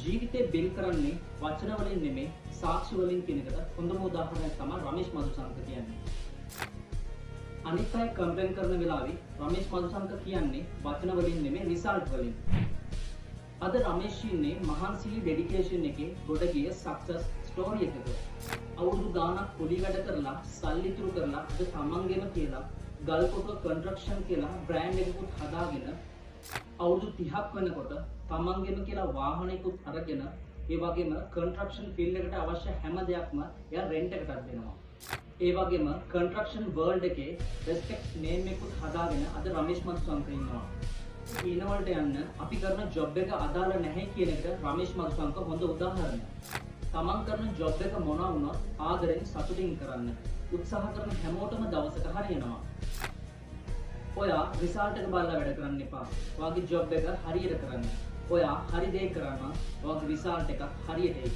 ජීවිතේ බිල් කරන්නේ වචන වලින් නෙමෙයි සාක්ෂි වලින් කියන එකට හොඳම උදාහරණයක් තමයි රමේෂ් මදුසංක කියන්නේ. අනිත් අය කම්ප්ලේන් කරන වෙලාවේ රමේෂ් මදුසංක කියන්නේ වචන වලින් නෙමෙයි රිසල්ට් වලින්. අද රමේෂ් ඉන්නේ මහන්සිලි ඩෙඩිකේෂන් එකේ ගොඩ ගිය සක්සස් ස්ටෝරි එකක. අවුරුදු ගාණක් පොඩි වැඩ කරලා සල්ලි ඉතුරු කරලා අද තමන්ගේම කියලා ගල්කොටුව කන්ස්ට්‍රක්ෂන් කියලා බ්‍රෑන්ඩ් එකකුත් හදාගෙන අවුරුදු 30ක් වෙනකොට තමන්ගේම කියලා වාහනයකුත් අරගෙන ඒ වගේම කන්ස්ට්‍රක්ෂන් ෆීල්ඩ් එකට අවශ්‍ය හැම දෙයක්ම එයා රෙන්ට් එකටත් දෙනවා. ඒ වගේම කන්ස්ට්‍රක්ෂන් වර්ල්ඩ් එකේ රෙස්පෙක්ට් නේම් එකකුත් හදාගෙන අද රමේෂ් මදුසංක ඉන්නවා. ඊනවලට යන්න අපි කරන ජොබ් එක අදාළ නැහැ කියන එක රමේෂ් මදුසංක හොඳ උදාහරණයක්. තමන් කරන ජොබ් එක මොනවා වුණත් ආදරෙන් සතුටින් කරන්න. උත්සාහ කරන හැමෝටම දවසක හරියනවා. ඔයා රිසල්ට් එක බලලා වැඩ කරන්න එපා. ඔයාගේ ජොබ් එක හරියට කරන්න. ඔයා හරි දේ කරනවා. ඔයාගේ රිසල්ට් එක හරියට එයි.